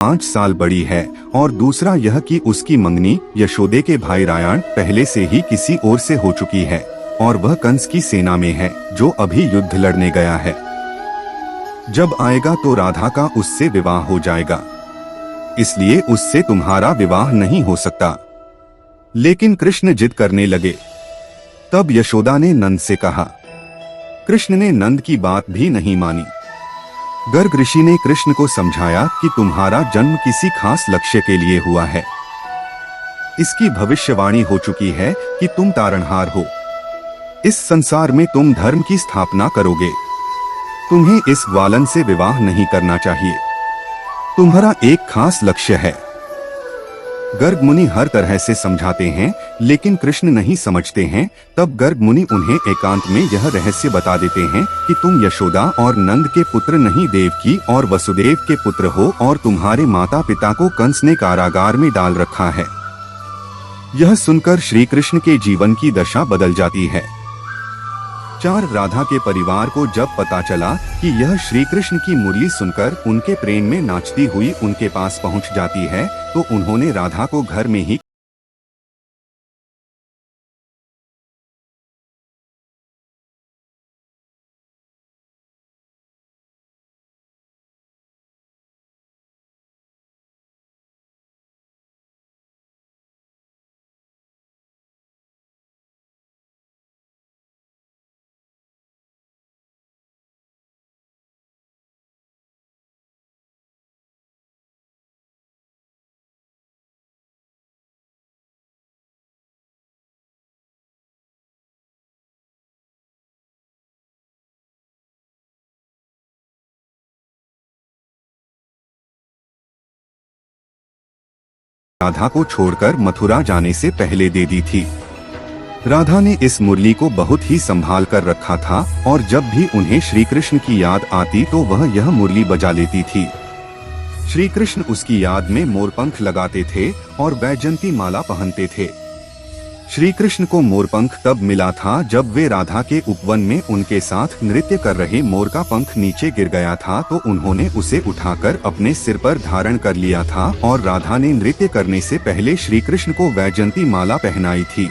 5 साल बड़ी है, और दूसरा यह कि उसकी मंगनी यशोदे के भाई रायण पहले से ही किसी और से हो चुकी है, और वह कंस की सेना में है जो अभी युद्ध लड़ने गया है। जब आएगा तो राधा का उससे विवाह हो जाएगा, इसलिए उससे तुम्हारा विवाह नहीं हो सकता। लेकिन कृष्ण जिद करने लगे। तब यशोदा ने नंद से कहा। कृष्ण ने नंद की बात भी नहीं मानी। गर्ग ऋषि ने कृष्ण को समझाया कि तुम्हारा जन्म किसी खास लक्ष्य के लिए हुआ है। इसकी भविष्यवाणी हो चुकी है कि तुम तारणहार हो। इस संसार में तुम धर्म की स्थापना करोगे। तुम्हें इस ग्वालन से विवाह नहीं करना चाहिए। तुम्हारा एक खास लक्ष्य है। गर्ग मुनि हर तरह से समझाते हैं, लेकिन कृष्ण नहीं समझते हैं। तब गर्ग मुनि उन्हें एकांत में यह रहस्य बता देते हैं कि तुम यशोदा और नंद के पुत्र नहीं, देवकी और वसुदेव के पुत्र हो, और तुम्हारे माता पिता को कंस ने कारागार में डाल रखा है। यह सुनकर श्री कृष्ण के जीवन की दशा बदल जाती है। 4 राधा के परिवार को जब पता चला कि यह श्री कृष्ण की मुरली सुनकर उनके प्रेम में नाचती हुई उनके पास पहुंच जाती है, तो उन्होंने राधा को घर में ही राधा को छोड़कर मथुरा जाने से पहले दे दी थी। राधा ने इस मुरली को बहुत ही संभाल कर रखा था, और जब भी उन्हें श्री कृष्ण की याद आती तो वह यह मुरली बजा लेती थी। श्री कृष्ण उसकी याद में मोरपंख लगाते थे और वैजयंती माला पहनते थे। श्री कृष्ण को मोरपंख तब मिला था जब वे राधा के उपवन में उनके साथ नृत्य कर रहे मोर का पंख नीचे गिर गया था, तो उन्होंने उसे उठाकर अपने सिर पर धारण कर लिया था, और राधा ने नृत्य करने से पहले श्री कृष्ण को वैजयंती माला पहनाई थी।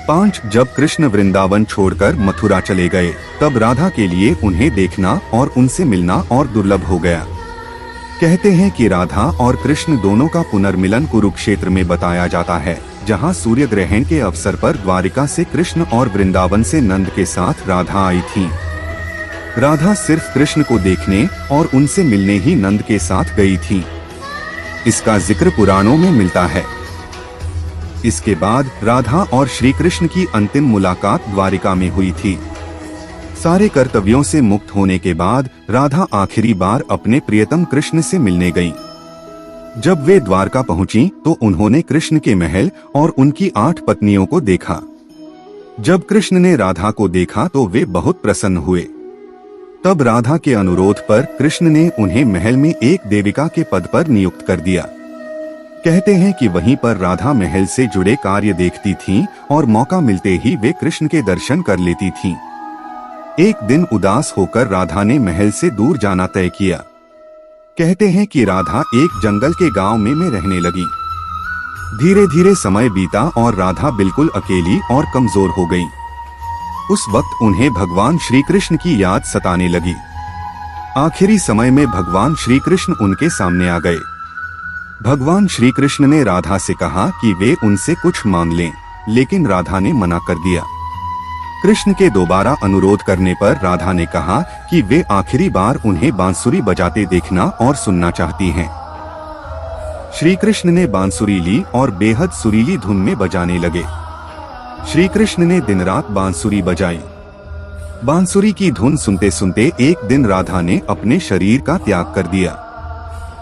5 जब कृष्ण वृंदावन छोड़कर मथुरा चले गए, तब राधा के लिए उन्हें देखना और उनसे मिलना और दुर्लभ हो गया। कहते हैं कि राधा और कृष्ण दोनों का पुनर्मिलन कुरुक्षेत्र में बताया जाता है, जहां सूर्य ग्रहण के अवसर पर द्वारिका से कृष्ण और वृंदावन से नंद के साथ राधा आई थी। राधा सिर्फ कृष्ण को देखने और उनसे मिलने ही नंद के साथ गई थी। इसका जिक्र पुराणों में मिलता है। इसके बाद राधा और श्री कृष्ण की अंतिम मुलाकात द्वारिका में हुई थी। सारे कर्तव्यों से मुक्त होने के बाद राधा आखिरी बार अपने प्रियतम कृष्ण से मिलने गईं। जब वे द्वारका पहुंची तो उन्होंने कृष्ण के महल और उनकी 8 पत्नियों को देखा। जब कृष्ण ने राधा को देखा तो वे बहुत प्रसन्न हुए। तब राधा के अनुरोध पर कृष्ण ने उन्हें महल में एक देविका के पद पर नियुक्त कर दिया। कहते हैं कि वहीं पर राधा महल से जुड़े कार्य देखती थीं, और मौका मिलते ही वे कृष्ण के दर्शन कर लेती थीं। एक दिन उदास होकर राधा ने महल से दूर जाना तय किया। कहते हैं कि राधा एक जंगल के गांव में रहने लगी। धीरे धीरे समय बीता और राधा बिल्कुल अकेली और कमजोर हो गई। उस वक्त उन्हें भगवान श्री कृष्ण की याद सताने लगी। आखिरी समय में भगवान श्री कृष्ण उनके सामने आ गए। भगवान श्री कृष्ण ने राधा से कहा कि वे उनसे कुछ मांग लें, लेकिन राधा ने मना कर दिया। कृष्ण के दोबारा अनुरोध करने पर राधा ने कहा कि वे आखिरी बार उन्हें बांसुरी बजाते देखना और सुनना चाहती हैं। श्री कृष्ण ने बांसुरी ली और बेहद सुरीली धुन में बजाने लगे। श्री कृष्ण ने दिन रात बांसुरी बजाई। बांसुरी की धुन सुनते सुनते एक दिन राधा ने अपने शरीर का त्याग कर दिया।